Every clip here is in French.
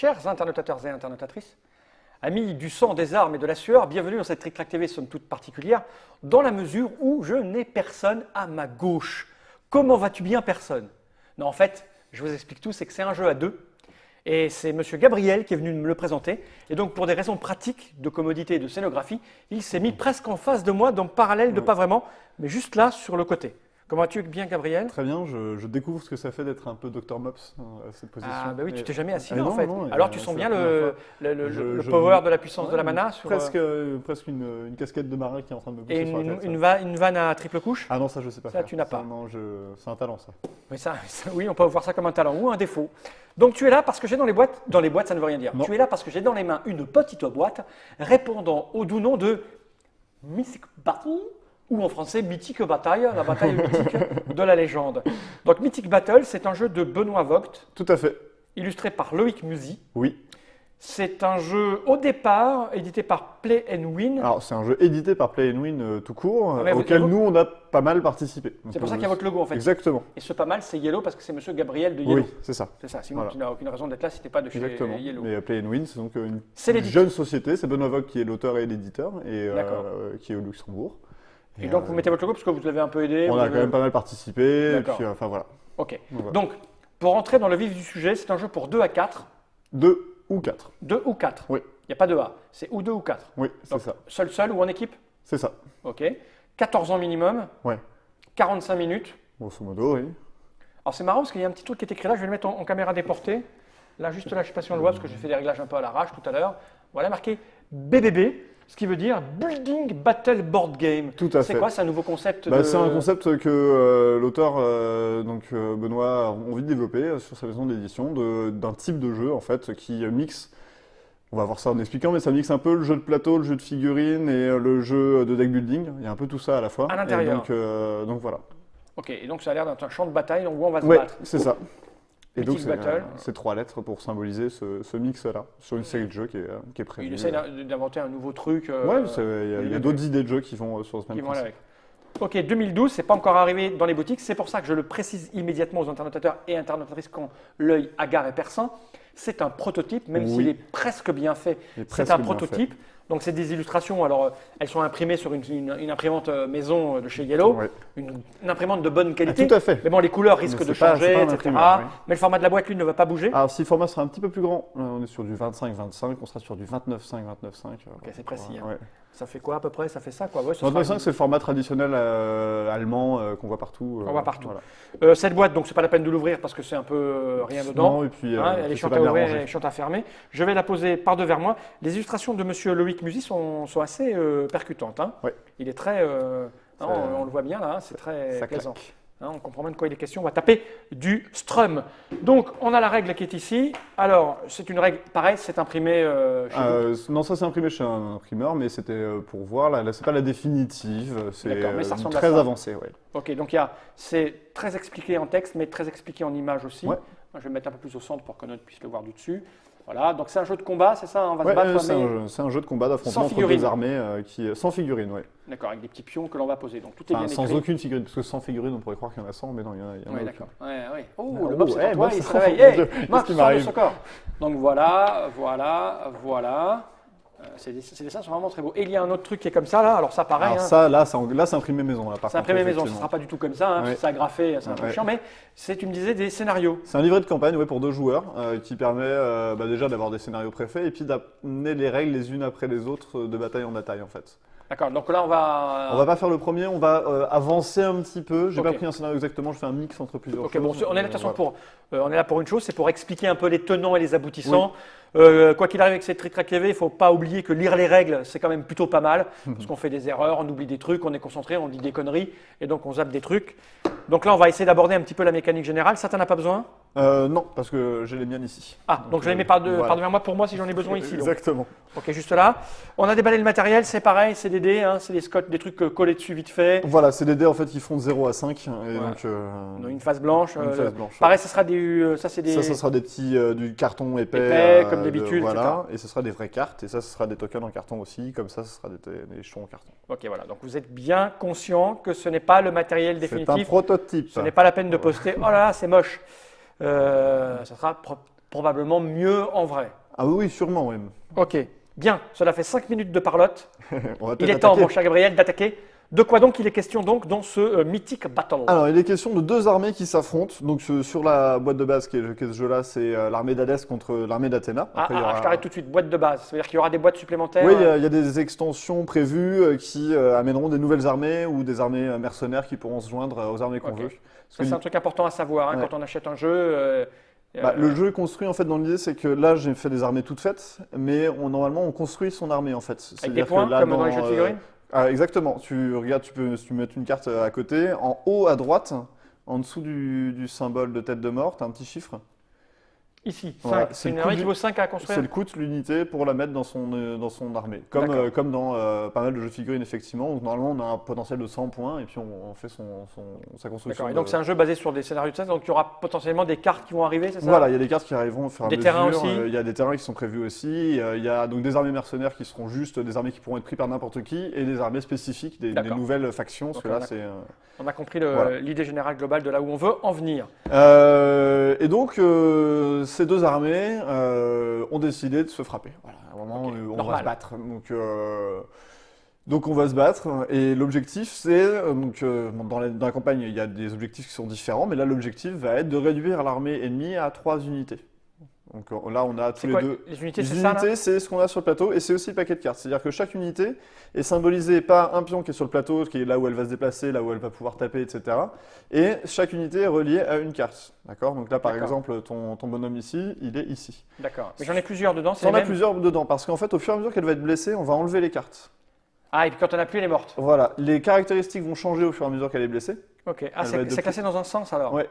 Chers internautateurs et internautatrices, amis du sang, des armes et de la sueur, bienvenue dans cette Trick Track TV somme toute particulière, dans la mesure où je n'ai personne à ma gauche. Comment vas-tu bien, personne? Non, en fait, je vous explique tout, c'est que c'est un jeu à deux. Et c'est Monsieur Gabriel qui est venu me le présenter. Et donc, pour des raisons pratiques, de commodité et de scénographie, il s'est mis presque en face de moi, dans le parallèle de pas vraiment, mais juste là, sur le côté. Comment vas-tu bien, Gabriel? Très bien, je découvre ce que ça fait d'être un peu Dr Mops à cette position. Ah bah oui, tu t'es jamais assis là non, en fait. non, Alors tu sens bien le Je power de la puissance de la mana sur, presque une casquette de marin qui est en train de me pousser et sur la tête. une vanne à triple couche. Ah non, ça je sais pas Ça, faire. tu n'as pas. Non, c'est un talent ça. Mais oui, on peut voir ça comme un talent ou un défaut. Donc tu es là parce que j'ai dans les boîtes ça ne veut rien dire. Non. Tu es là parce que j'ai dans les mains une petite boîte répondant au doux nom de Mythic Battle, ou en français Mythique Bataille, la bataille mythique de la légende. Donc Mythic Battle, c'est un jeu de Benoît Vogt, Tout à fait. illustré par Loïc Musy. Oui. C'est un jeu au départ édité par Play and Win. Alors c'est un jeu édité par Play and Win tout court, Ah, mais auquel vous- nous on a pas mal participé. C'est pour ça qu'il y a votre logo en fait. Exactement. Et ce pas mal, c'est Yellow parce que c'est Monsieur Gabriel de Yellow. Oui, c'est ça. C'est ça, sinon Voilà. tu n'as aucune raison d'être là si tu n'es pas de chez Exactement. Yellow. Mais Play and Win, c'est donc une C'est l'éditeur. jeune société. C'est Benoît Vogt qui est l'auteur et l'éditeur et D'accord. qui est au Luxembourg. Et donc vous mettez votre logo parce que vous l'avez un peu aidé. On vous a avez- quand même pas mal participé. Et D'accord. puis, enfin voilà. Ok. Voilà. Donc, pour rentrer dans le vif du sujet, c'est un jeu pour 2 à 4. 2 ou 4. 2 ou 4. Oui. Il n'y a pas de A. C'est ou 2 ou 4. Oui, c'est Donc, ça. seul ou en équipe. C'est ça. Ok. 14 ans minimum. Ouais. 45 minutes. Grosso modo, oui. Alors c'est marrant parce qu'il y a un petit truc qui est écrit là. Je vais le mettre en caméra déportée. Là, juste là, je ne sais pas si on le voit parce que j'ai fait des réglages un peu à l'arrache tout à l'heure. Voilà, marqué BBB. Ce qui veut dire Building Battle Board Game. Tout à C'est fait. quoi? C'est un nouveau concept Bah, de... c'est un concept que l'auteur, Benoît, a envie de développer sur sa maison d'édition, d'un type de jeu en fait qui mixe. On va voir ça en expliquant, mais ça mixe un peu le jeu de plateau, le jeu de figurines et le jeu de deck building. Il y a un peu tout ça à la fois. À l'intérieur. Et donc voilà. Ok, et donc ça a l'air d'être un champ de bataille où on va se Ouais, battre. c'est ça. Et donc Mythic Battle. c'est 3 lettres pour symboliser ce mix-là sur une série de jeux qui est prévue. Il essaie d'inventer un nouveau truc. Ouais, il y a d'autres idées de jeux qui vont sur ce qui même vont aller principe. avec. Ok, 2012, c'est pas encore arrivé dans les boutiques. C'est pour ça que je le précise immédiatement aux internautateurs et internautatrices quand l'œil hagard est perçant. C'est un prototype, même Oui. s'il est presque bien fait. Il est C'est presque un bien prototype. Donc c'est des illustrations. Alors elles sont imprimées sur une imprimante maison de chez Yellow, Ouais. une imprimante de bonne qualité. tout à fait. Mais bon, les couleurs risquent Mais de c'est pas- changer, c'est pas un etc. imprimeur, oui. Mais le format de la boîte, lui, ne va pas bouger. Alors si le format sera un petit peu plus grand, on est sur du 25-25, on sera sur du 29-5, 29-5. Ok, c'est précis, hein. Ouais. Ça fait quoi à peu près? Ça fait ça quoi? Ouais, ce 29-5, sera- c'est le format traditionnel allemand qu'on voit partout. On voit partout. Voilà. Cette boîte, donc c'est pas la peine de l'ouvrir parce que c'est un peu rien dedans. Non, et puis Hein, elle est c'est chiante pas à bien ouvrir, rangé. elle est chiante à fermer. Je vais la poser par devers moi. Les illustrations de Monsieur Loïc Musy sont assez percutantes. Hein. Ouais. Il est très, hein, on le voit bien là, hein, c'est très Ça plaisant. claque. Hein, on comprend bien de quoi il est question. On va taper du Strum. Donc on a la règle qui est ici. Alors c'est une règle, pareil, c'est imprimé chez vous. Non, ça c'est imprimé chez un imprimeur, mais c'était pour voir. Là, c'est pas la définitive, c'est D'accord, mais ça ressemble à très ça. avancé. Ouais. Ok, donc c'est très expliqué en texte, mais très expliqué en image aussi. Ouais. Moi, je vais me mettre un peu plus au centre pour que notre puisse le voir du dessus. Voilà, donc c'est un jeu de combat, c'est ça? On va se Ouais, battre, c'est mais- c'est un jeu de combat d'affrontement Sans entre figurines. deux armées sans figurines, ouais. D'accord, avec des petits pions que l'on va poser. Donc tout est Enfin, bien sans écrit. aucune figurine, parce que sans figurine, on pourrait croire qu'il y en a 100, mais non, il y en a Oui, aucune. d'accord. Ouais, ouais. Oh, Oh, le mob c'est ouais, en toi, Mob, il se c'est- réveille. mon Hey, Dieu, Mob, qu'est-ce qui sors de m'arrive ce corps. Donc voilà. Ces dessins sont vraiment très beaux. Et il y a un autre truc qui est comme ça, là. Alors ça, pareil. Alors hein. ça, là, c'est imprimé maison. Là, par C'est contre, imprimé maison, ça ne effectivement. sera pas du tout comme ça. Hein, Ouais. C'est agrafé, c'est un peu Ouais. chiant. Mais tu me disais des scénarios. C'est un livret de campagne ouais, pour 2 joueurs qui permet déjà d'avoir des scénarios préfaits et puis d'amener les règles les unes après les autres de bataille en bataille en fait. D'accord, donc là on va. On va pas faire le premier, on va avancer un petit peu. J'ai Ok. pas pris un scénario exactement, je fais un mix entre plusieurs Ok, choses. bon, on est là de toute façon Voilà. on est là pour une chose, c'est pour expliquer un peu les tenants et les aboutissants. Quoi qu'il arrive avec cette Trick Track TV, il ne faut pas oublier que lire les règles, c'est quand même plutôt pas mal, parce qu'on fait des erreurs, on oublie des trucs, on est concentré, on dit des conneries, et donc on zappe des trucs. Donc là, on va essayer d'aborder un petit peu la mécanique générale. Ça, t'en as pas besoin? Non, parce que j'ai les miennes ici. Ah, donc je les mets par voilà. devant moi pour moi si j'en ai besoin ici. Donc. Exactement. Ok, juste là. On a déballé le matériel, c'est pareil, c'est des dés, hein, c'est des scots, des trucs collés dessus vite fait. Voilà, c'est des dés en fait qui font de 0 à 5. Et Voilà. donc, On a une face blanche. Une face blanche, Pareil, ça sera ça c'est des. ça sera des petits, du carton épais. Épais, comme d'habitude, Voilà, et ce sera des vraies cartes. Et ça, ce sera des tokens en carton aussi. Comme ça, ce sera des jetons en carton. Ok, voilà. Donc vous êtes bien conscient que ce n'est pas le matériel C'est un définitif. prototype. Ce n'est pas la peine de poster. Oh là là, c'est moche. Ça sera probablement mieux en vrai. Ah oui, sûrement, oui. Ok, bien, cela fait 5 minutes de parlotte. On va Il peut-être est temps, attaquer. mon cher Gabriel, d'attaquer. De quoi donc il est question donc dans ce mythique battle? Alors, il est question de deux armées qui s'affrontent. Donc, sur la boîte de base qui est ce jeu-là, c'est l'armée d'Hadès contre l'armée d'Athéna. Après, il y aura- Je t'arrête tout de suite, boîte de base. Ça veut dire qu'il y aura des boîtes supplémentaires? Oui, il y a des extensions prévues qui amèneront des nouvelles armées ou des armées mercenaires qui pourront se joindre aux armées qu'on Ok. veut. Ça, Parce c'est que un truc important à savoir hein, Ouais. quand on achète un jeu. le jeu est construit en fait dans l'idée, c'est que là j'ai fait des armées toutes faites, mais normalement on construit son armée en fait. avec des C'est-à-dire que points, là, comme dans les jeux de figurines? exactement. Tu regardes, si tu mets une carte à côté, en haut à droite, en dessous du symbole de tête de mort, tu as un petit chiffre. Ici, Voilà, 5. c'est C'est le une coût armée qui du- vaut 5 à C'est construire? le coût de l'unité pour la mettre dans son armée. Comme, D'accord. comme dans pas mal de jeux de figurines, effectivement. Donc, normalement, on a un potentiel de 100 points et puis on fait sa construction. D'accord. Et donc c'est un jeu basé sur des scénarios de ça, donc il y aura potentiellement des cartes qui vont arriver, c'est ça? Voilà, il y a des cartes qui arriveront au fur et à Des mesure. terrains aussi. Il y a des terrains qui sont prévus aussi. Il y a donc des armées mercenaires qui seront juste des armées qui pourront être prises par n'importe qui et des armées spécifiques, des D'accord. nouvelles factions. Parce Ok, que là, d'accord. c'est. On a compris Voilà. l'idée générale globale de là où on veut en venir. Et donc, ces deux armées ont décidé de se frapper. Voilà, à un moment, Ok, on va normal. se battre. Donc on va se battre. Et l'objectif, c'est. Dans la campagne, il y a des objectifs qui sont différents, mais là, l'objectif va être de réduire l'armée ennemie à 3 unités. Donc là, on a tous C'est les quoi? deux. Les unités, Les c'est ça là? unités, c'est ce qu'on a sur le plateau et c'est aussi le paquet de cartes. C'est-à-dire que chaque unité est symbolisée par un pion qui est sur le plateau, qui est là où elle va se déplacer, là où elle va pouvoir taper, etc. Et chaque unité est reliée à une carte. D'accord? Donc là, par D'accord. exemple, ton bonhomme ici, il est ici. D'accord. Mais j'en ai plusieurs dedans, c'est Il y en les a mêmes? plusieurs dedans parce qu'en fait, au fur et à mesure qu'elle va être blessée, on va enlever les cartes. Ah, et puis quand on n'a plus, elle est morte. Voilà. Les caractéristiques vont changer au fur et à mesure qu'elle est blessée. Ok. Ah, Elle va être de c'est plus- classé dans un sens alors? Ouais.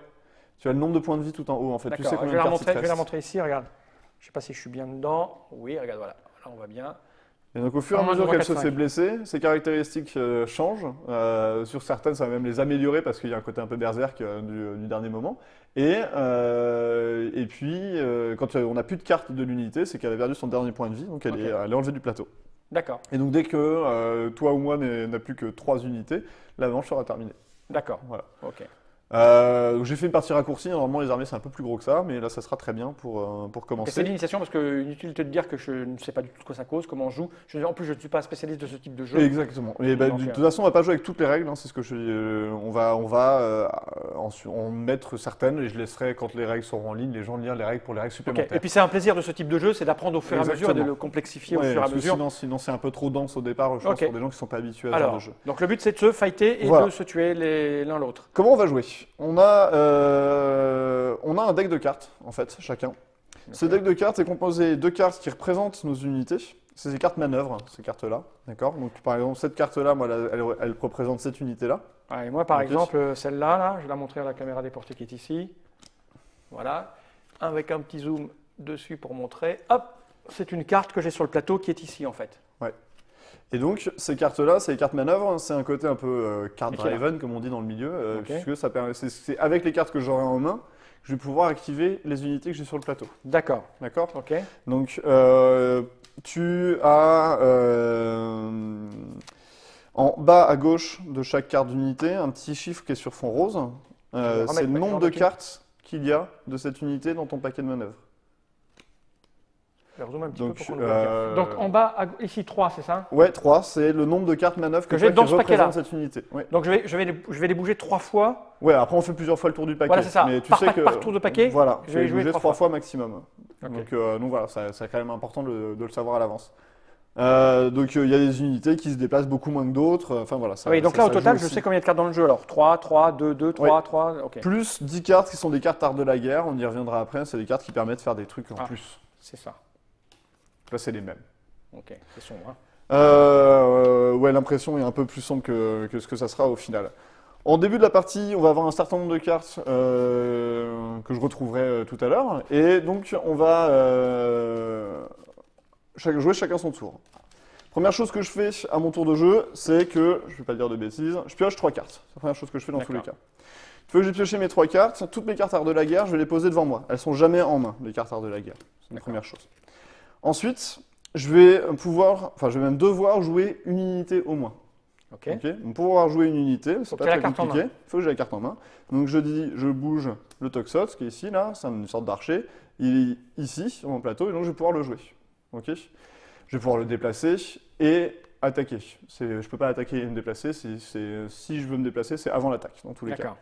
Tu as le nombre de points de vie tout en haut, en fait. Tu sais D'accord. combien de cartes il te Je vais la reste. montrer ici, regarde. Je sais pas si je suis bien dedans. Oui, regarde, voilà. Là, on va bien. Et donc au fur et à Normalement, mesure je qu'elle vois se 4-5. fait blesser, ses caractéristiques changent. Sur certaines, ça va même les améliorer parce qu'il y a un côté un peu berserk du dernier moment. Et puis, quand on n'a plus de carte de l'unité, c'est qu'elle a perdu son dernier point de vie, donc Ok. elle est enlevée du plateau. D'accord. Et donc dès que toi ou moi n'a plus que 3 unités, la manche sera terminée. D'accord. Voilà. Ok. Donc j'ai fait une partie raccourcie, normalement les armées c'est un peu plus gros que ça, mais là ça sera très bien pour Ok, c'est commencer. l'initiation parce que inutile de te dire que je ne sais pas du tout de quoi ça cause, comment on joue. En plus, je ne suis pas spécialiste de ce type de jeu. Exactement. Et bah, Donc, de toute façon, on va pas jouer avec toutes les règles, hein, c'est ce que je dis. On va en mettre certaines et je laisserai, quand les règles seront en ligne, les gens lire les règles pour les règles Ok. supplémentaires. Et puis c'est un plaisir de ce type de jeu, c'est d'apprendre au fur et à mesure et de Exactement. le complexifier au Ouais, fur et à parce que mesure. sinon c'est un peu trop dense au départ, je pense, Ok. pour des gens qui sont pas habitués à ce genre de Alors, jeu. donc le but c'est de se fighter et Voilà. de se tuer l'un l'autre. Comment on va jouer? On a un deck de cartes, en fait, chacun. Ce deck de cartes est composé de cartes qui représentent nos unités. C'est des cartes manœuvres, ces cartes-là. D'accord? Donc, par exemple, cette carte-là, moi, elle représente cette unité-là. Ouais, et moi par Ok. exemple, celle-là, là, je vais la montrer à la caméra des portées qui est ici. Voilà. Avec un petit zoom dessus pour montrer. Hop, c'est une carte que j'ai sur le plateau qui est ici en fait. Et donc, ces cartes-là, c'est les cartes manœuvres. C'est un côté un peu card Et qui est là. driven, comme on dit dans le milieu, Ok. puisque ça permet, c'est avec les cartes que j'aurai en main que je vais pouvoir activer les unités que j'ai sur le plateau. D'accord. D'accord? Ok. Donc, tu as en bas à gauche de chaque carte d'unité un petit chiffre qui est sur fond rose. remettre C'est le ma nombre carte de cartes qu'il y a de cette unité dans ton paquet de manœuvres. Je vais rezoomer un petit Donc, peu pour qu'on le voit bien. Donc en bas, ici 3, c'est ça? Ouais, 3, c'est le nombre de cartes manœuvres Que que j'ai toi dans qui ce paquet-là. représente cette unité. Ouais. Donc je vais les bouger 3 fois. Ouais, après on fait plusieurs fois le tour du paquet. Voilà, c'est ça. Mais tu Par sais que tour de paquet, voilà, je vais tu jouer bouger 3 3 fois maximum. Ok. Donc voilà, c'est quand même important de le savoir à l'avance. Donc il y a des unités qui se déplacent beaucoup moins que d'autres. Enfin voilà. Ça, Oui, donc ça- là au ça total, joue je aussi. sais combien il y a de cartes dans le jeu alors. 3, 3, 2, 2, 3, 3. Ok. Plus 10 cartes qui sont des cartes art de la guerre, on y reviendra après, c'est des cartes qui permettent de faire des trucs en Ah. plus. C'est ça. Là c'est les mêmes. Ok, c'est sombre. Hein. Ouais, l'impression est un peu plus sombre que ce que ça sera au final. En début de la partie, on va avoir un certain nombre de cartes que je retrouverai tout à l'heure. Et donc, on va jouer chacun son tour. Première chose que je fais à mon tour de jeu, c'est que, je ne vais pas dire de bêtises, je pioche 3 cartes. C'est la première chose que je fais dans tous les cas. Une fois que j'ai pioché mes 3 cartes, toutes mes cartes art de la guerre, je vais les poser devant moi. Elles sont jamais en main, les cartes art de la guerre. C'est une première chose. Ensuite, je vais même devoir jouer une unité au moins. Ok. Ok. Donc, pour pouvoir jouer une unité, c'est que pas tu aies très la carte en compliqué. main. Il faut que j'ai la carte en main. Donc je dis, je bouge le Toxotes qui est ici, là, c'est une sorte d'archer. Il est ici, sur mon plateau, et donc je vais pouvoir le jouer. Ok. Je vais pouvoir le déplacer et attaquer. Je ne peux pas attaquer et me déplacer. Si je veux me déplacer, c'est avant l'attaque, dans tous les cas. D'accord.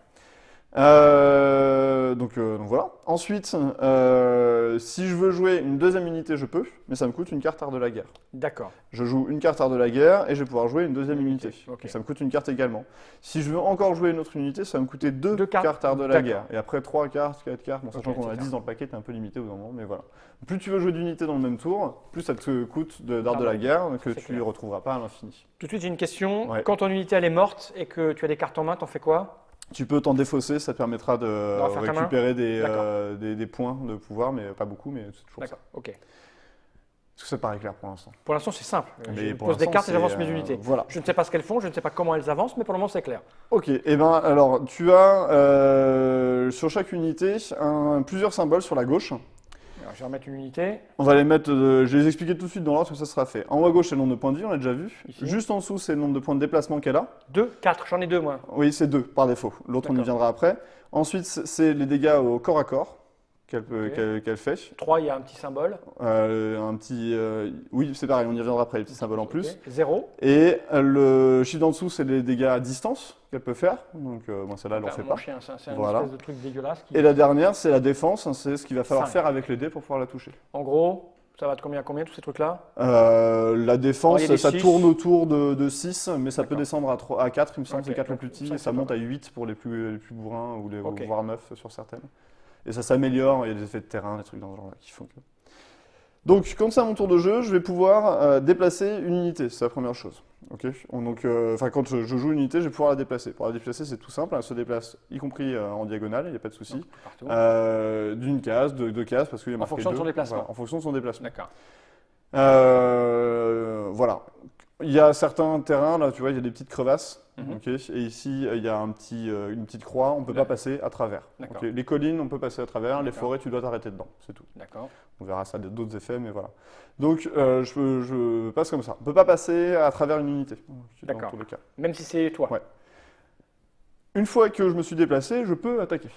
Donc voilà. Ensuite, si je veux jouer une deuxième unité, je peux, mais ça me coûte une carte art de la guerre. D'accord. Je joue une carte art de la guerre et je vais pouvoir jouer une deuxième unité. Ok. Et ça me coûte une carte également. Si je veux encore jouer une autre unité, ça va me coûter deux Deux cartes. cartes art de la D'accord. guerre. Et après 3 cartes, 4 cartes, bon, sachant Ok, qu'on a etc. 10 dans le paquet, t'es un peu limité au bout d'un moment, mais voilà. Plus tu veux jouer d'unités dans le même tour, plus ça te coûte d'art de la guerre que c'est tu ne clair. retrouveras pas à l'infini. Tout de suite, j'ai une question. Ouais. Quand ton unité elle est morte et que tu as des cartes en main, t'en fais quoi? Tu peux t'en défausser, ça te permettra de refaire ta main. récupérer D'accord. des points de pouvoir, mais pas beaucoup, mais c'est toujours ça. D'accord. Ok. Est-ce que ça te paraît clair pour l'instant? Pour l'instant, c'est simple. Mais Je pour pose des l'instant, cartes et j'avance c'est, mes unités. voilà. Je ne sais pas ce qu'elles font, je ne sais pas comment elles avancent, mais pour le moment, c'est clair. Ok, et ben alors tu as sur chaque unité plusieurs symboles sur la gauche. Alors, je vais remettre une unité. On va les mettre, je vais les expliquer tout de suite dans l'ordre que ça sera fait. En haut à gauche, c'est le nombre de points de vie, on l'a déjà vu. Ici. Juste en dessous, c'est le nombre de points de déplacement qu'elle a. 2, 4, j'en ai 2 moi. Oui, c'est 2 par défaut. L'autre, on y D'accord. viendra après. Ensuite, c'est les dégâts au corps à corps qu'elle fait. 3, il y a un petit symbole. Oui, c'est pareil, on y reviendra après, les petits symboles en plus. 0. Et le chiffre d'en dessous, c'est les dégâts à distance qu'elle peut faire. Donc, bon, celle-là, elle n'en fait Mon pas. chien, c'est un Voilà. espèce de truc dégueulasse. Et la dernière, c'est la défense, c'est ce qu'il va falloir 5. faire avec les dés pour pouvoir la toucher. En gros, ça va de combien à combien tous ces trucs-là? La défense, Oh, il y a des ça 6. tourne autour de 6, mais ça peut D'accord. descendre à 4, il me semble, Ok, c'est 4 le donc plus petit, ça, et c'est ça pas monte à mal. 8 pour les plus bourrins, ou Ok. voire 9 sur certaines. Et ça s'améliore, il y a des effets de terrain, des trucs dans ce genre-là qui font que... Donc, quand c'est à mon tour de jeu, je vais pouvoir déplacer une unité, c'est la première chose. Ok. Quand je joue une unité, je vais pouvoir la déplacer. Pour la déplacer, c'est tout simple, elle se déplace, y compris en diagonale, il n'y a pas de souci. Partout. D'une case, de 2 cases, parce qu'il y a marqué fonction de son 2. déplacement. Voilà, en fonction de son déplacement. D'accord. Voilà. Il y a certains terrains, là, tu vois, il y a des petites crevasses. Mhm. Ok. Et ici, il y a une petite croix, on ne peut pas passer à travers. D'accord. Ok. Les collines, on peut passer à travers. Les D'accord. forêts, tu dois t'arrêter dedans. C'est tout. D'accord. On verra ça d'autres effets, mais voilà. Donc, je passe comme ça. On ne peut pas passer à travers une unité. Dans D'accord. tous les cas. Même si c'est toi. Ouais. Une fois que je me suis déplacé, je peux attaquer.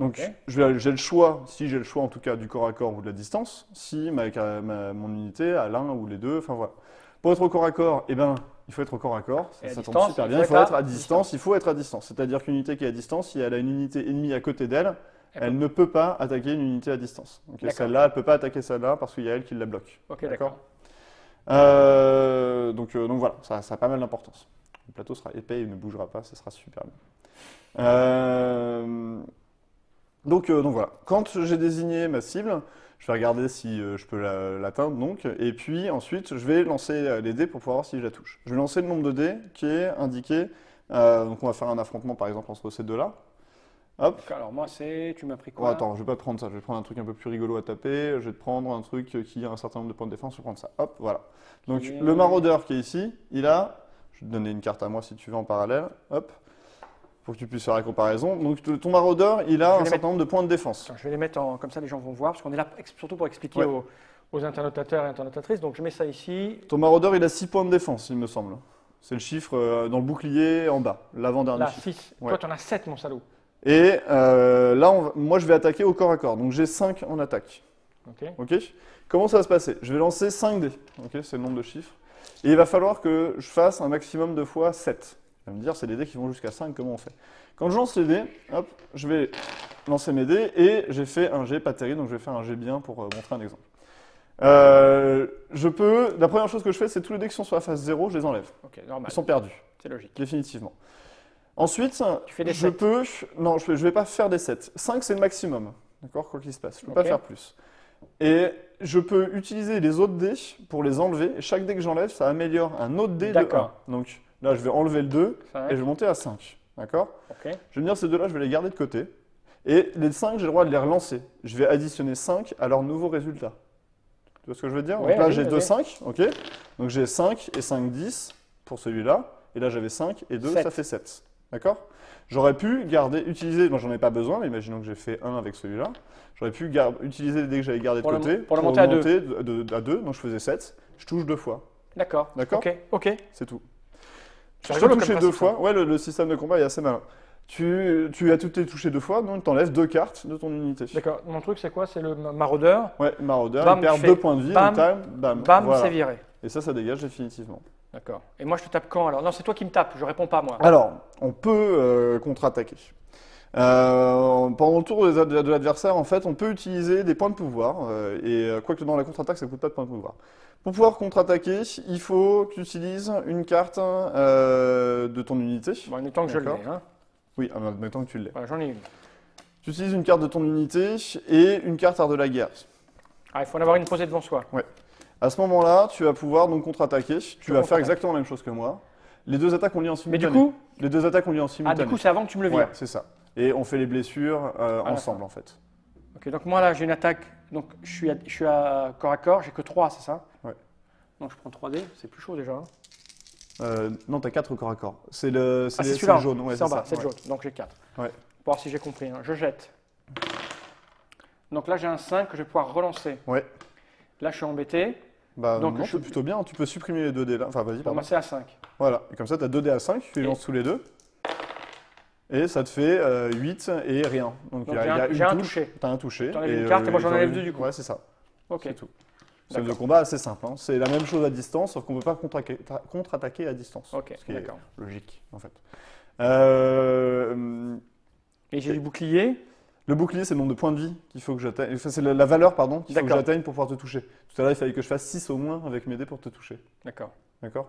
Donc, Ok. j'ai le choix, si j'ai le choix en tout cas du corps à corps ou de la distance, si mon unité a l'un ou les deux, enfin voilà. Pour être au corps à corps, eh ben, il faut être au corps à corps, Et à ça tombe distance, super il bien, faut il faut être être à à distance, il faut être à distance. C'est-à-dire qu'une unité qui est à distance, si elle a une unité ennemie à côté d'elle, elle ne peut pas attaquer une unité à distance. Ok. D'accord. Celle-là, elle ne peut pas attaquer celle-là parce qu'il y a elle qui la bloque. Ok, d'accord. Donc voilà, ça a pas mal d'importance. Le plateau sera épais, il ne bougera pas, ça sera super bien. Donc voilà, quand j'ai désigné ma cible, je vais regarder si je peux l'atteindre, donc, et puis ensuite je vais lancer les dés pour pouvoir voir si je la touche. Je vais lancer le nombre de dés qui est indiqué, donc on va faire un affrontement par exemple entre ces deux-là. Hop. Alors moi, tu m'as pris Oh, quoi? attends, je vais pas te prendre ça, je vais prendre un truc un peu plus rigolo à taper, je vais te prendre un truc qui a un certain nombre de points de défense, je vais prendre ça. Hop, voilà. Donc Et- le maraudeur qui est ici, je vais te donner une carte à moi si tu veux en parallèle, hop, pour que tu puisses faire la comparaison. Donc ton maraudeur, il Je a vais un les certain nombre de points de défense. Attends, je vais les mettre comme ça, les gens vont voir, parce qu'on est là surtout pour expliquer Ouais. aux internautateurs et internautatrices. Donc je mets ça ici. Ton maraudeur, il a 6 points de défense, il me semble. C'est le chiffre dans le bouclier en bas, l'avant-dernier Là, chiffre. 6. Ouais. Toi, tu en as 7, mon salaud. Et là, moi, je vais attaquer au corps à corps. Donc j'ai 5 en attaque. Ok. Ok. Comment ça va se passer? Je vais lancer 5 dés. Ok, c'est le nombre de chiffres. Et il va falloir que je fasse un maximum de fois 7. Tu vas me dire, c'est des dés qui vont jusqu'à 5, comment on fait? Quand je lance les dés, hop, je vais lancer mes dés et j'ai fait un jet pas terrible, donc je vais faire un jet bien pour montrer un exemple. La première chose que je fais, c'est tous les dés qui sont sur la phase 0, je les enlève. Ok, normal. Ils sont perdus, C'est logique. définitivement. Ensuite, Tu fais des je 7. peux. Non, je vais pas faire des 7. 5, c'est le maximum. D'accord, quoi qu'il se passe. Je ne peux pas Ok. faire plus. Et je peux utiliser les autres dés pour les enlever. Et chaque dé que j'enlève, ça améliore un autre dé de 1. D'accord. Donc là, je vais enlever le 2 5. et je vais monter à 5. D'accord? Ok. Je vais me dire, ces deux-là, je vais les garder de côté. Et les 5, j'ai le droit de les relancer. Je vais additionner 5 à leur nouveau résultat. Tu vois ce que je veux dire? Ouais, Donc là, vas-y, j'ai vas-y. 2 5. Ok. Donc j'ai 5 et 5, 10 pour celui-là. Et là, j'avais 5 et 2, 7. ça fait 7. D'accord? J'aurais pu utiliser, moi j'en ai pas besoin, mais imaginons que j'ai fait 1 avec celui-là. J'aurais pu utiliser les dés que j'avais gardés de Pour le- côté pour le monter à augmenter à 2, donc je faisais 7. Je touche 2 fois. D'accord. D'accord. Ok. Ok. C'est tout. C'est Tu peux rigolo comme toucher deux principe, ça. fois. Ouais, le système de combat est assez malin. Tu as toutes tes touchées deux fois, donc tu enlèves 2 cartes de ton unité. D'accord. Mon truc, c'est quoi? C'est le maraudeur. Ouais, maraudeur, Bam, il perd tu fais 2 points de vie, bam, donc time, bam. Bam, voilà. c'est viré. Et ça dégage définitivement. D'accord. Et moi, je te tape quand alors? Non, c'est toi qui me tapes. Je réponds pas moi. Alors, on peut contre-attaquer. Pendant le tour de l'adversaire, en fait, on peut utiliser des points de pouvoir. Quoique dans la contre-attaque, ça ne coûte pas de points de pouvoir. Pour pouvoir contre-attaquer, il faut que tu utilises une carte de ton unité. Bon, admettons que je l'ai. D'accord. Hein. Oui, admettons que tu l'aies. Voilà, j'en ai une. Tu utilises une carte de ton unité et une carte art de la guerre. Ah, il faut en avoir une posée devant soi. À ce moment-là, tu vas pouvoir donc contre-attaquer. Tu vas faire contre-attaque. exactement la même chose que moi. Les deux attaques ont lieu en Mais simultané. du coup, Les deux attaques ont lieu en simultané. c'est avant que tu me le vires. Ouais, c'est ça. Et on fait les blessures ensemble en fait. Ok, donc moi là, j'ai une attaque. Donc je suis à corps à corps. J'ai que 3, c'est ça? Ouais. Donc je prends 3D. C'est plus chaud déjà. Non, t'as 4 corps à corps. C'est le celui-là. jaune. Ouais, c'est en bas, ça. c'est le Ouais. jaune. Donc j'ai 4. Ouais. Pour voir si j'ai compris. Hein. Je jette. Donc là, j'ai un 5 que je vais pouvoir relancer. Ouais. Là, je suis embêté. Bah Donc, non, je- c'est plutôt bien. Tu peux supprimer les 2 dés là. Enfin, vas-y, Bon, pardon. bah, c'est à 5. Voilà. Et comme ça, t'as 2 dés à 5. Tu les Et- lances tous les deux. Et ça te fait 8 et rien. Donc Donc, il y a j'ai un une touche. touché. T'as un touché. T'enlèves une carte et moi, j'en t'en enlève enlèves 2 du coup. Ouais, c'est ça. Ok. C'est tout. C'est le D'accord. combat assez simple. Hein. C'est la même chose à distance, sauf qu'on ne peut pas contre-attaquer à distance. Ok, Ce qui est d'accord. logique, en fait. Euh, Et j'ai du bouclier. le bouclier, c'est le nombre de points de vie qu'il faut que j'atteigne. Enfin, c'est la valeur, pardon, qu'il faut que D'accord. j'atteigne pour pouvoir te toucher. Tout à l'heure, il fallait que je fasse 6 au moins avec mes dés pour te toucher. D'accord. D'accord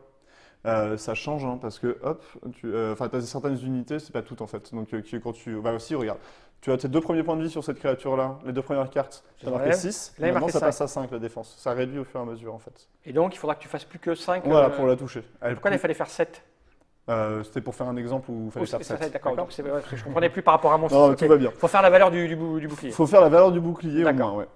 ça change, hein, parce que, hop, tu as certaines unités, c'est pas toutes en fait. Donc, quand tu. Bah, aussi, regarde. Tu as tes 2 premiers points de vie sur cette créature-là, les 2 premières cartes, Je tu as marqué l'enlève. 6. Là, il est Maintenant, marqué ça 5. passe à 5 la défense. Ça réduit au fur et à mesure, en fait. Et donc, il faudra que tu fasses plus que 5. Voilà, pour la toucher. Pourquoi là, il fallait faire 7? C'était pour faire un exemple où il fallait faire 7. D'accord. Donc, c'est parce que je comprenais plus par rapport à mon Non, six. tout Ok. va bien. Faut faire la valeur du bouclier. Il faut faire la valeur du bouclier au D'accord. moins, ouais.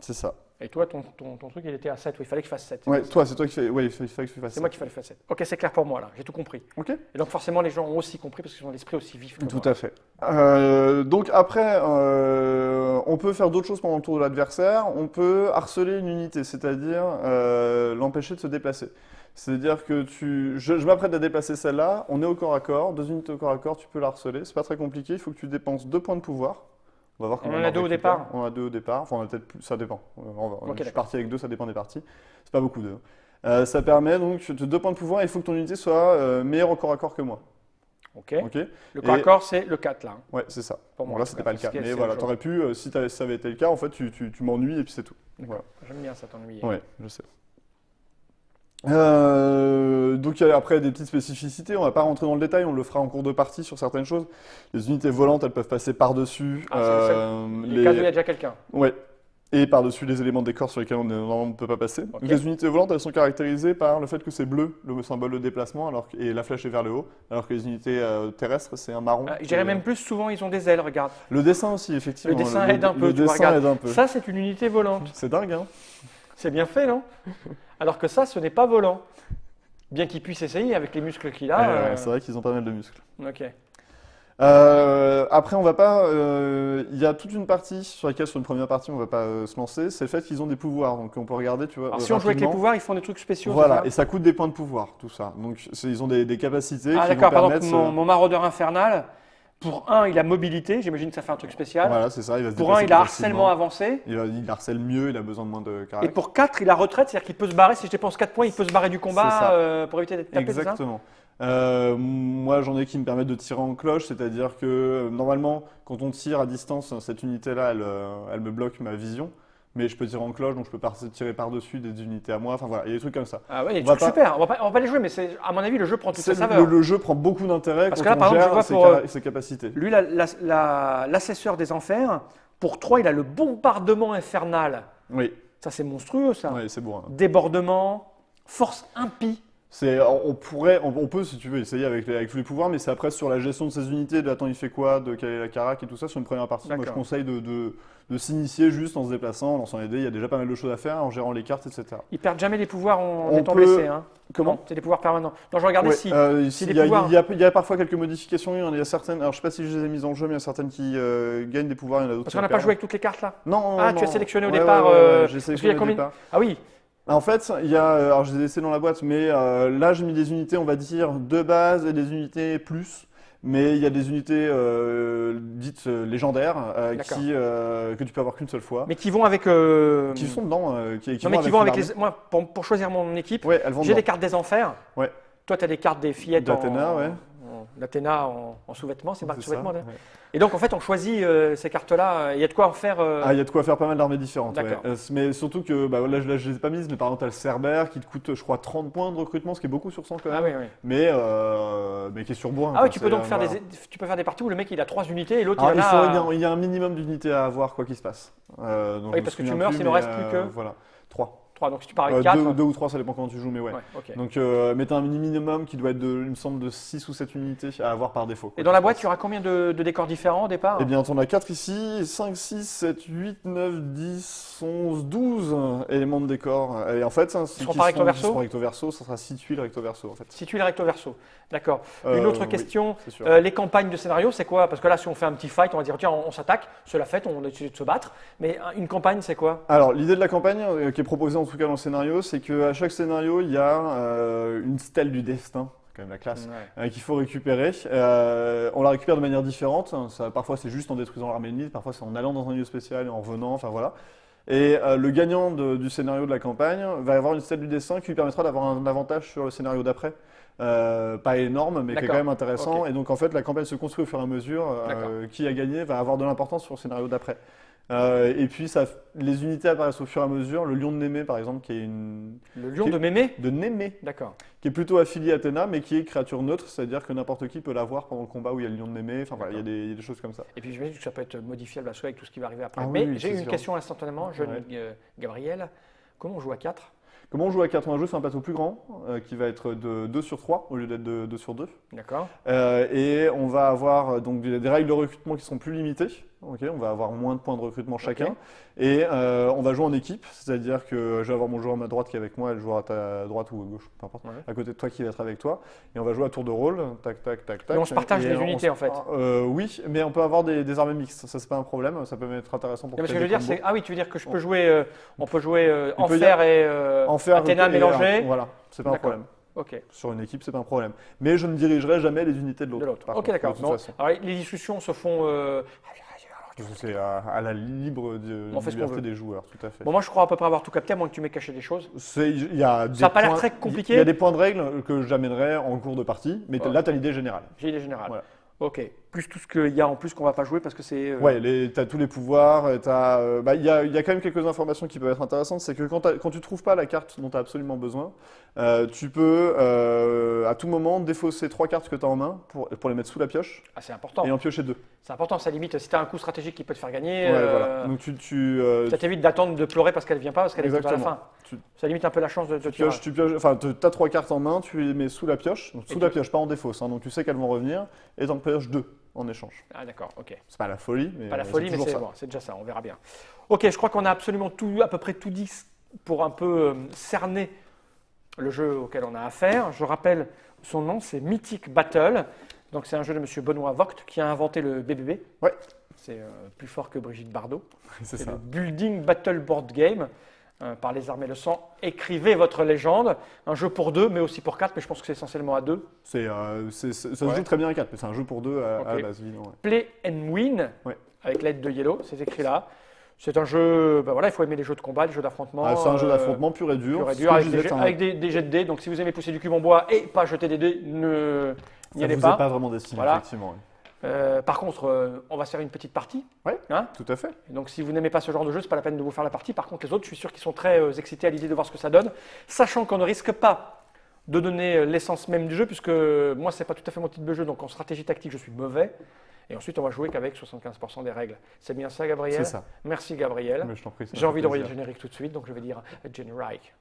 C'est ça. Et toi, ton truc, il était à 7. Oui, il fallait que je fasse 7. Ouais, toi, c'est toi qui fais. Ouais, il fallait que tu fasses C'est ça. moi qui fallait faire 7. Ok, c'est clair pour moi là. J'ai tout compris. Ok. Et donc, forcément, les gens ont aussi compris parce qu'ils ont l'esprit aussi vif que Tout moi. à fait. Donc après, on peut faire d'autres choses pendant le tour de l'adversaire. On peut harceler une unité, c'est-à-dire l'empêcher de se déplacer. C'est-à-dire que je m'apprête à déplacer celle-là, on est au corps à corps, 2 unités au corps à corps, tu peux la harceler. C'est pas très compliqué, il faut que tu dépenses 2 points de pouvoir. On va voir comment On en a 2 au récupère. départ. On en a 2 au départ, enfin on a peut-être plus, ça dépend. Je suis d'accord. parti avec 2, ça dépend des parties. C'est pas beaucoup 2. Ça permet donc de 2 points de pouvoir, il faut que ton unité soit meilleure au corps à corps que moi. Ok. Ok. Le corps à corps, c'est le 4 là. hein. Ouais, c'est ça. Pour Bon, moi, là, en tout c'était cas, pas le cas. parce que Mais c'est voilà, le t'aurais pu, si ça avait été le cas, en fait, tu m'ennuies et puis c'est tout. Voilà. J'aime bien ça t'ennuyer. Ouais, je sais. Donc après des petites spécificités, on va pas rentrer dans le détail, on le fera en cours de partie sur certaines choses. Les unités volantes, elles peuvent passer par-dessus. Les cas où il y a déjà quelqu'un. Ouais. Et par-dessus les éléments de décor sur lesquels on ne peut pas passer. Ok. Donc, les unités volantes, elles sont caractérisées par le fait que c'est bleu, le symbole de déplacement, et la flèche est vers le haut, alors que les unités terrestres, c'est un marron. Je dirais même plus, souvent ils ont des ailes, regarde. Le dessin aussi, effectivement. Le dessin aide un peu, Le tu vois, dessin regarde. aide un peu. Ça, c'est une unité volante. C'est dingue, hein? C'est bien fait, non? Alors que ça, ce n'est pas volant. Bien qu'il puisse essayer avec les muscles qu'il a. Ouais, c'est vrai qu'ils ont pas mal de muscles. Ok. Après, on va pas. Il y a toute une partie sur laquelle, sur une première partie, on va pas se lancer. C'est le fait qu'ils ont des pouvoirs. Donc, on peut regarder, tu vois. Alors, si on joue avec les rapidement. pouvoirs, ils font des trucs spéciaux. Voilà, c'est et ça coûte des points de pouvoir, tout ça. Donc, ils ont des capacités ça qui vont d'accord, par permettre. exemple, mon maraudeur infernal, pour un, il a mobilité. J'imagine que ça fait un truc spécial. Voilà, c'est ça. Il va se Pour un, déplacer il a plus harcèlement facilement. avancé. Il harcèle mieux, il a besoin de moins de Et caractère. pour 4, il a retraite, c'est-à-dire qu'il peut se barrer. Si je dépense 4 points, il peut se barrer du C'est combat ça. pour éviter d'être tapé, c'est ça? Exactement. Moi, j'en ai qui me permettent de tirer en cloche, c'est-à-dire que normalement, quand on tire à distance, cette unité-là, elle me bloque ma vision, mais je peux tirer en cloche, donc je peux tirer par-dessus des unités à moi. Enfin voilà, il y a des trucs comme ça. Ah ouais, il y a des On va trucs super. On va pas les jouer, mais à mon avis, le jeu prend toute sa C'est- saveur. le jeu prend beaucoup d'intérêt Parce quand que là, on par exemple, gère je vois ses capacités. Lui, l'assesseur des enfers, pour 3, il a le bombardement infernal. Oui, Ça, c'est monstrueux, ça. ouais, c'est bon. Hein. Débordement, force impie. On peut, si tu veux, essayer avec tous les pouvoirs, mais c'est après sur la gestion de ces unités, de attends, il fait quoi, de quelle est la carac et tout ça, sur une première partie. Moi, je D'accord. conseille de s'initier juste en se déplaçant, en lançant les dés. Il y a déjà pas mal de choses à faire, en gérant les cartes, etc. Ils perdent jamais les pouvoirs en On étant peut- blessés. Hein. Comment Non, c'est des pouvoirs permanents. Non, je regardais Ouais, si. il les y a- pouvoirs- il y a parfois quelques modifications. Il y a certaines, alors je sais pas si je les ai mises en jeu, mais il y a certaines qui gagnent des pouvoirs, il y en a d'autres Parce qui qu'on n'a en pas perdent. joué avec toutes les cartes là. Non, Ah, non, tu as sélectionné au ouais, départ. ouais, parce j'ai qu'il y a sélectionné au combien- départ. Ah oui. En fait, il y a, alors je les ai laissés dans la boîte, mais là j'ai mis des unités, on va dire, de base et des unités plus. Mais il y a des unités dites légendaires D'accord. que tu peux avoir qu'une seule fois. Mais qui vont avec. Qui sont dedans, qui Non, mais vont qui vont avec l'armée. les. Moi, pour choisir mon équipe, Ouais, elles vont j'ai dedans. les cartes des enfers. Ouais, Toi, tu as les cartes des fillettes d'Athéna, ouais. d'Athéna en sous-vêtements, c'est marqué C'est ça. sous-vêtements. Ouais. Et donc, en fait, on choisit ces cartes-là. Il y a de quoi en faire. Ah, il y a de quoi faire pas mal d'armées différentes. Ouais. D'accord. Mais surtout que, bah, là, je les ai pas mises, mais par exemple, t'as le Cerbère qui te coûte, je crois, 30 points de recrutement, ce qui est beaucoup sur 100 quand même. Ah oui, oui. Mais qui est surbourrin. Ah quoi. oui, tu peux donc faire voilà. tu peux faire des parties où le mec il a 3 unités et l'autre Alors, il en a. il y a un minimum d'unités à avoir, quoi qu'il se passe. Donc, Oui, je me parce que tu souviens meurs, plus, s'il ne mais, reste plus que Voilà, 3. 3. Donc si tu pars avec 4. Deux ou 3, ça dépend comment tu joues, mais ouais. Ouais, ok. Donc, mais t'as un minimum qui doit être, il me semble, de 6 ou 7 unités à avoir par défaut. Et quoi dans qu'il la se boîte, passe. il y aura combien de décors différents au départ? Eh bien, t'en as 4 ici, 5, 6, 7, 8, 9, 10, 11, 12 éléments de décor. Et en fait, Ils seront pas recto verso? Ils seront recto verso, ça sera 6 tuiles recto verso en fait. Situer le recto verso. D'accord. Une autre Oui, question, c'est sûr. les campagnes de scénario, c'est quoi? Parce que là, si on fait un petit fight, on va dire tiens, on s'attaque, cela fait, on a décidé de se battre. Mais une campagne, c'est quoi? Alors, l'idée de la campagne, qui est proposée en tout cas dans le scénario, c'est qu'à chaque scénario, il y a une stèle du destin, c'est quand même la classe, Ouais. qu'il faut récupérer. On la récupère de manière différente. Parfois, c'est juste en détruisant l'armée ennemie, parfois, c'est en allant dans un lieu spécial et en revenant, enfin voilà. Et le gagnant du scénario de la campagne va avoir une stèle du destin qui lui permettra d'avoir un avantage sur le scénario d'après. Pas énorme, mais qui est D'accord. quand même intéressant. Ok. Et donc, en fait, la campagne se construit au fur et à mesure. D'accord. Qui a gagné va avoir de l'importance sur le scénario d'après. Et puis, les unités apparaissent au fur et à mesure. Le lion de Némée, par exemple, qui est Le lion de Mémé? de Némée, D'accord. qui est plutôt affilié à Athéna, mais qui est créature neutre, c'est-à-dire que n'importe qui peut l'avoir pendant le combat où il y a le lion de Némée. Enfin, voilà, il y a des choses comme ça. Et puis j'imagine que ça peut être modifiable à soi avec tout ce qui va arriver après. Ah oui, Mais oui, j'ai c'est une sûr. question instantanément, jeune Ouais. Gabriel. Comment on joue à 4? Comment on joue à 4 en jeu? C'est un plateau plus grand, qui va être de 2 sur 3 au lieu d'être de 2 sur 2. D'accord. Et on va avoir donc des règles de recrutement qui sont plus limitées. Ok, on va avoir moins de points de recrutement chacun. Ok. Et on va jouer en équipe, c'est-à-dire que je vais avoir mon joueur à ma droite qui est avec moi et le joueur à ta droite ou à gauche, peu importe, Ouais. à côté de toi qui va être avec toi. Et on va jouer à tour de rôle, tac, tac, tac, tac. Et on se partage les on unités, se- en fait. Oui, mais on peut avoir des armées mixtes, ça c'est pas un problème, ça peut être intéressant pour Mais ce que créer je veux des dire, combos. c'est. Ah oui, tu veux dire que je peux jouer. On peut jouer Il peut y enfer et Enfer Athéna et- mélangés. Voilà, c'est pas un D'accord. problème. Ok. Sur une équipe, c'est pas un problème. Mais je ne dirigerai jamais les unités de De l'autre. l'autre. par Ok, contre, d'accord. de toute Non. façon. Alors, les discussions se font. C'est à la libre On fait ce qu'on liberté veut. des joueurs, tout à fait. Bon, moi, je crois à peu près avoir tout capté, à moins que tu m'aies caché des choses. Il y a Ça a pas l'air points- très compliqué. Il y a des points de règle que j'amènerai en cours de partie, mais Ouais. là, tu as l'idée générale. J'ai l'idée générale. Voilà. Ok. Plus tout ce qu'il y a en plus qu'on va pas jouer parce que c'est. Ouais, tu as tous les pouvoirs, il y a quand même quelques informations qui peuvent être intéressantes, c'est que quand tu trouves pas la carte dont tu as absolument besoin, tu peux à tout moment défausser 3 cartes que tu as en main pour les mettre sous la pioche Ah, c'est important. et en piocher 2. C'est important, ça limite. Si tu as un coup stratégique qui peut te faire gagner, Ouais, voilà. Donc ça t'évite d'attendre de pleurer parce qu'elle vient pas, parce qu'elle est tout à la Exactement. fin. Tu- Ça limite un peu la chance de tirage. tu pioches, enfin, tu as 3 cartes en main, tu les mets sous la pioche, donc Et sous la tu- pioche, pas en défausse, hein, donc tu sais qu'elles vont revenir, et tu en pioches 2 en échange. Ah, d'accord, ok. C'est pas la folie, mais Pas la c'est folie, mais toujours c'est ça. bon, c'est déjà ça, on verra bien. Ok, je crois qu'on a absolument tout, à peu près tout dit pour un peu cerner le jeu auquel on a affaire. Je rappelle son nom, c'est Mythic Battle. Donc c'est un jeu de Monsieur Benoît Vogt qui a inventé le BBB. Ouais. C'est plus fort que Brigitte Bardot. C'est C'est ça. le Building Battle Board Game par les armées le sang. Écrivez votre légende. Un jeu pour 2, mais aussi pour 4, mais je pense que c'est essentiellement à 2. Ça se Ouais. joue très bien à 4, mais c'est un jeu pour 2 à Ok. la base, évidemment. Ouais. Play and Win, Ouais. avec l'aide de Yellow, c'est écrit là. C'est un jeu, ben voilà, il faut aimer les jeux de combat, les jeux d'affrontement. Ah, c'est un jeu d'affrontement pur et dur. Pur et Ce dur, que avec, je des, disais, jets- c'est un- avec des jets de dés. Donc si vous aimez pousser du cube en bois et pas jeter des dés, n'y ça allez vous pas. est pas vraiment destiné, Voilà. effectivement. Ouais. Par contre, on va se faire une petite partie. Ouais. Hein. Tout à fait. Donc si vous n'aimez pas ce genre de jeu, c'est pas la peine de vous faire la partie. Par contre, les autres, je suis sûr qu'ils sont très excités à l'idée de voir ce que ça donne, sachant qu'on ne risque pas de donner l'essence même du jeu, puisque moi, c'est pas tout à fait mon type de jeu. Donc en stratégie tactique, je suis mauvais. Et ensuite, on va jouer qu'avec 75% des règles. C'est bien ça, Gabriel? C'est ça. Merci, Gabriel. Mais je t'en prie. ça J'ai fait envie d'envoyer le plaisir. générique tout de suite, donc je vais dire générique.